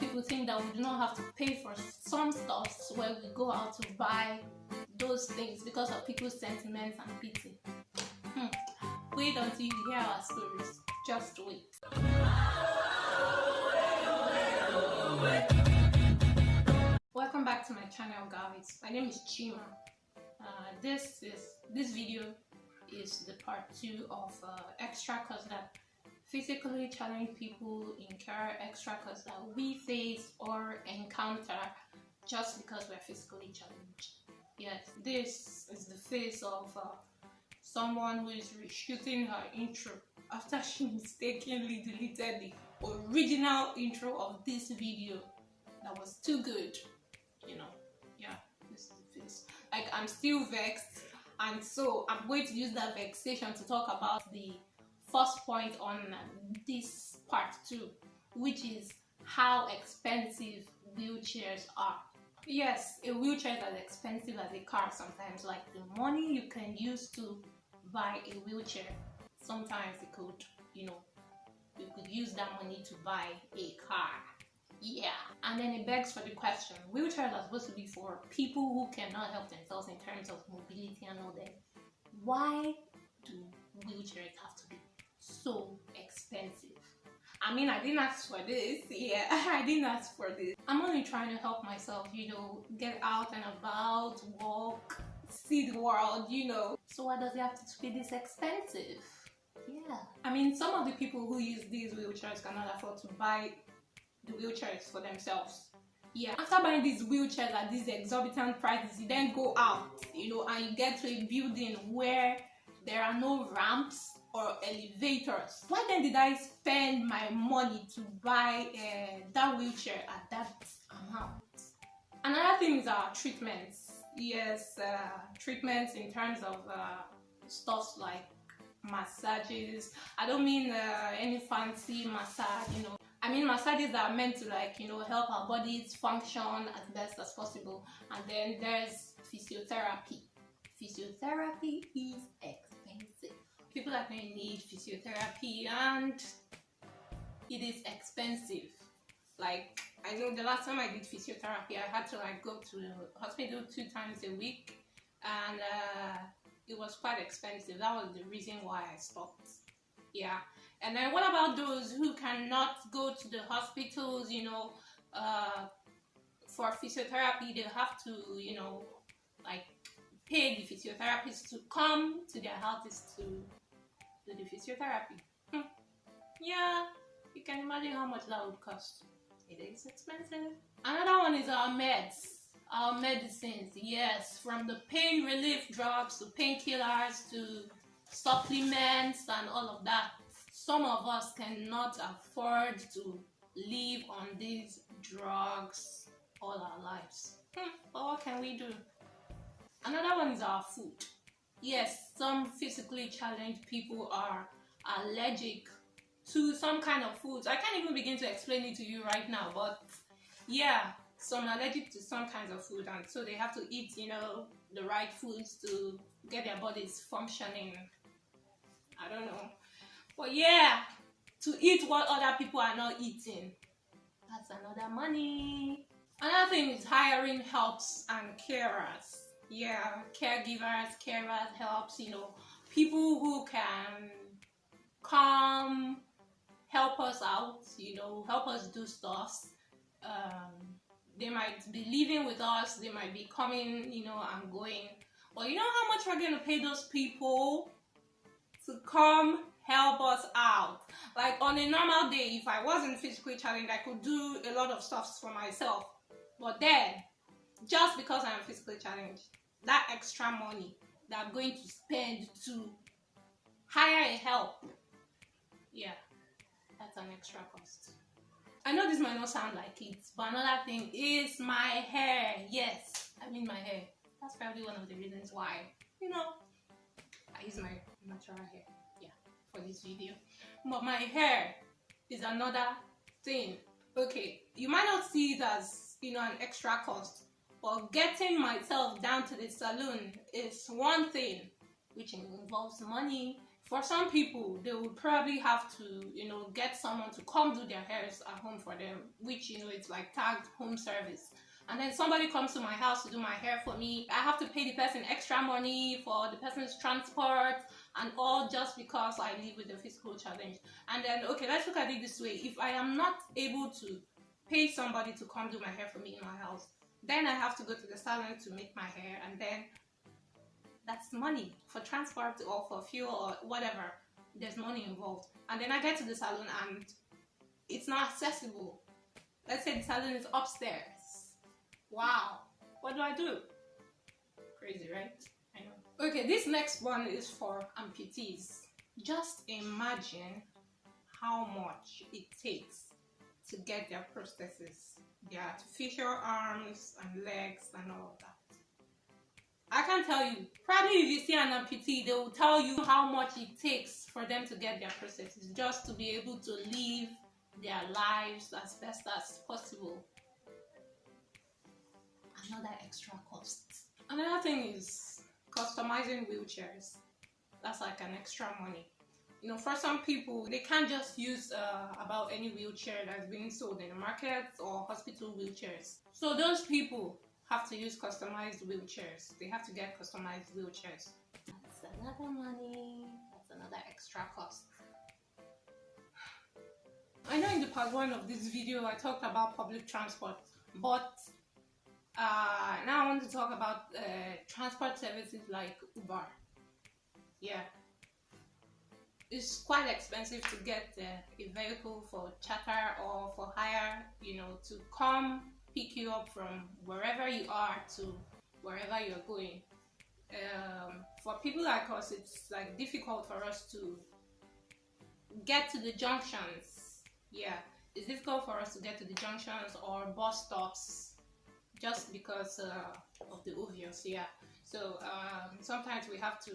people think that we do not have to pay for some stuff when we go out to buy those things because of people's sentiments and pity. Wait until you hear our stories. Just wait. Welcome back to my channel, guys. My name is Chima. This video is the part 2 of extra costs that physically challenged people incur, extra costs that we face or encounter just because we're physically challenged. Yes, this is the face of someone who is reshooting her intro after she mistakenly deleted the original intro of this video that was too good. You know, yeah, this is the face. Like, I'm still vexed, and so I'm going to use that vexation to talk about the first point on this part 2, which is how expensive wheelchairs are. Yes, a wheelchair is as expensive as a car sometimes. Like, the money you can use to buy a wheelchair, sometimes it could, you could use that money to buy a car. Yeah, and then it begs for the question, wheelchairs are supposed to be for people who cannot help themselves in terms of mobility and all that. Why do wheelchairs have to be so expensive? I mean, I didn't ask for this. Yeah, I didn't ask for this. I'm only trying to help myself, get out and about, walk, see the world, So why does it have to be this expensive? Yeah. I mean, some of the people who use these wheelchairs cannot afford to buy the wheelchairs for themselves. Yeah, after buying these wheelchairs at these exorbitant prices, you then go out, and you get to a building where there are no ramps or elevators. Why then did I spend my money to buy that wheelchair at that amount? Another thing is our treatments. Yes, treatments in terms of stuff like massages. I don't mean any fancy massage, I mean massages that are meant to help our bodies function as best as possible. And then there's physiotherapy. Physiotherapy is expensive. People are going to need physiotherapy, and it is expensive. Like, I know the last time I did physiotherapy, I had to go to the hospital 2 times a week, and it was quite expensive. That was the reason why I stopped. Yeah. And then what about those who cannot go to the hospitals, for physiotherapy? They have to, pay the physiotherapist to come to their houses to do the physiotherapy. Yeah, you can imagine how much that would cost. It is expensive. Another one is our meds, our medicines. Yes, from the pain relief drugs to painkillers to supplements and all of that. Some of us cannot afford to live on these drugs all our lives. But what can we do? Another one is our food. Yes, some physically challenged people are allergic to some kind of foods. I can't even begin to explain it to you right now, but yeah, some are allergic to some kinds of food, and so they have to eat, the right foods to get their bodies functioning. I don't know. But yeah, to eat what other people are not eating, that's another money. Another thing is hiring helps and carers. Yeah, caregivers, carers, helps, people who can come help us out, help us do stuff. They might be living with us, they might be coming, and going. But you know how much we're going to pay those people to come help us out? Like, on a normal day, if I wasn't physically challenged, I could do a lot of stuff for myself. But then, just because I'm physically challenged, that extra money that I'm going to spend to hire a help, yeah, that's an extra cost. I know this might not sound like it, but another thing is my hair. Yes, I mean my hair. That's probably one of the reasons why, I use my natural hair, yeah, for this video. But my hair is another thing. Okay, you might not see it as, an extra cost, but getting myself down to the salon is one thing, which involves money. For some people, they would probably have to, get someone to come do their hairs at home for them, which, it's like tagged home service. And then somebody comes to my house to do my hair for me. I have to pay the person extra money for the person's transport and all, just because I live with a physical challenge. And then, okay, let's look at it this way. If I am not able to pay somebody to come do my hair for me in my house, then I have to go to the salon to make my hair, and then that's money for transport or for fuel or whatever. There's money involved. And then I get to the salon and it's not accessible. Let's say the salon is upstairs. Wow, what do? Crazy, right? I know. Okay, this next one is for amputees. Just imagine how much it takes to get their prosthesis, their artificial arms and legs and all of that. I can tell you, probably if you see an amputee, they will tell you how much it takes for them to get their prosthesis, just to be able to live their lives as best as possible. Another extra cost. Another thing is customizing wheelchairs. That's like an extra money. For some people, they can't just use about any wheelchair that's being sold in the market or hospital wheelchairs. So those people have to use customized wheelchairs. They have to get customized wheelchairs. That's another money. That's another extra cost. I know in the part 1 of this video I talked about public transport, but now I want to talk about transport services like Uber. Yeah, it's quite expensive to get a vehicle for charter or for hire, to come pick you up from wherever you are to wherever you're going. For people like us, it's like difficult for us to get to the junctions. Yeah, it's difficult for us to get to the junctions or bus stops, just because of the obvious. Yeah, so sometimes we have to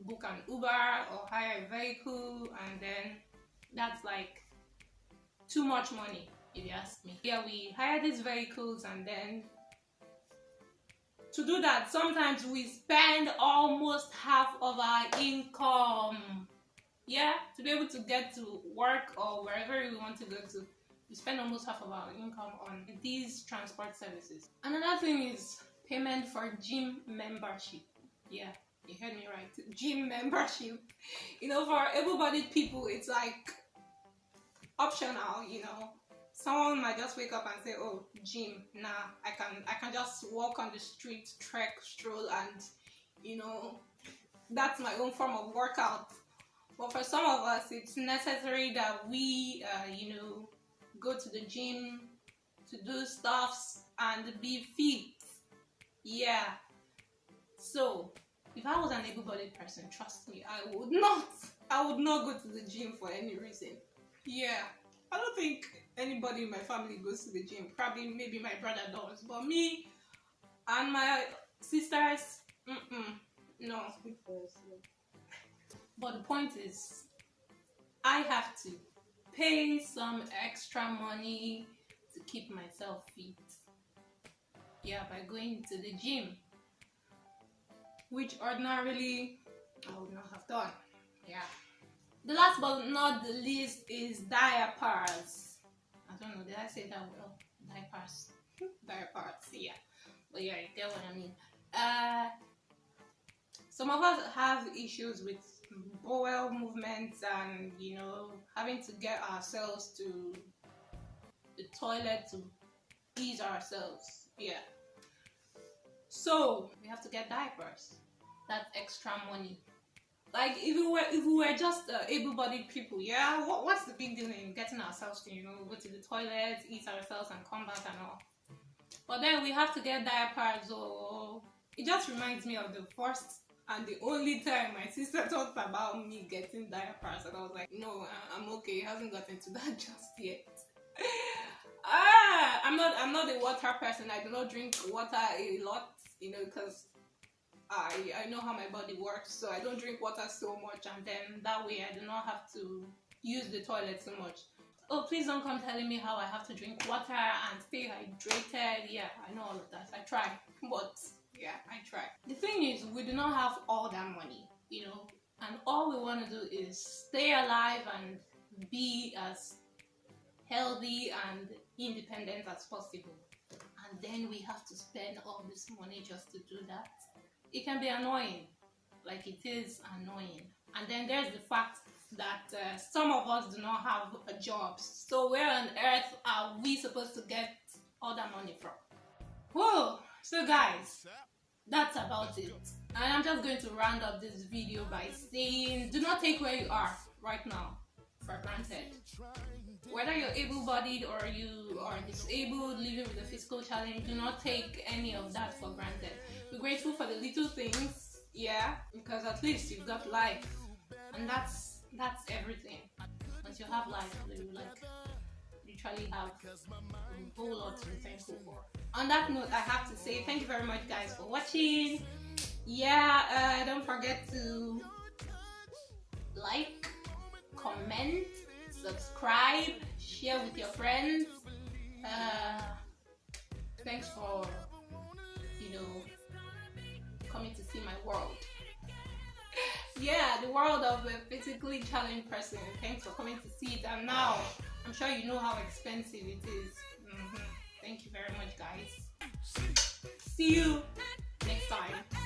book an Uber or hire a vehicle, and then that's like too much money, if you ask me. Yeah, we hire these vehicles, and then to do that, sometimes we spend almost half of our income. Yeah, to be able to get to work or wherever we want to go to, we spend almost half of our income on these transport services. Another thing is payment for gym membership. Yeah, you heard me right. Gym membership. For able-bodied people, it's like optional. Someone might just wake up and say, "Oh, gym. Nah, I can just walk on the street, trek, stroll, and that's my own form of workout." But for some of us, it's necessary that we, go to the gym to do stuffs and be fit. Yeah. So, if I was an able-bodied person, trust me, I would not go to the gym for any reason. Yeah. I don't think anybody in my family goes to the gym. Probably, maybe my brother does. But me and my sisters, no. But the point is, I have to pay some extra money to keep myself fit. Yeah, by going to the gym, which ordinarily I would not have done. Yeah. The last but not the least is diapers. I don't know, did I say that well? Diapers. Diapers, yeah. But yeah, you get what I mean. Some of us have issues with bowel movements and, having to get ourselves to the toilet to ease ourselves. Yeah. So we have to get diapers. That's extra money. Like if we were just able-bodied people, yeah, what's the big deal in getting ourselves to go to the toilet, eat ourselves, and come back and all? But then we have to get diapers. Or it just reminds me of the first and the only time my sister talked about me getting diapers, and I was like, no, I'm okay. It hasn't gotten to that just yet. I'm not a water person. I do not drink water a lot, because I know how my body works, so I don't drink water so much, and then that way I do not have to use the toilet so much. Oh, please don't come telling me how I have to drink water and stay hydrated. Yeah, I know all of that. I try, but yeah, I try. The thing is, we do not have all that money. and all we want to do is stay alive and be as healthy and independent as possible. And then we have to spend all this money just to do that. It can be annoying, like it is annoying. And then there's the fact that some of us do not have a job. So where on earth are we supposed to get all that money from? Whoa! So guys, that's about it. And I'm just going to round up this video by saying, do not take where you are right now for granted. Whether you're able-bodied or you are disabled, living with a physical challenge, do not take any of that for granted. Be grateful for the little things, yeah, because at least you've got life, and that's everything. Once you have life, you literally have a whole lot to be thankful for. On that note, I have to say thank you very much, guys, for watching. Yeah, don't forget to like, comment, subscribe, share with your friends. Thanks for, coming to see my world. Yeah, the world of a physically challenged person. Thanks for coming to see it. And now, I'm sure you know how expensive it is. Thank you very much, guys. See you next time.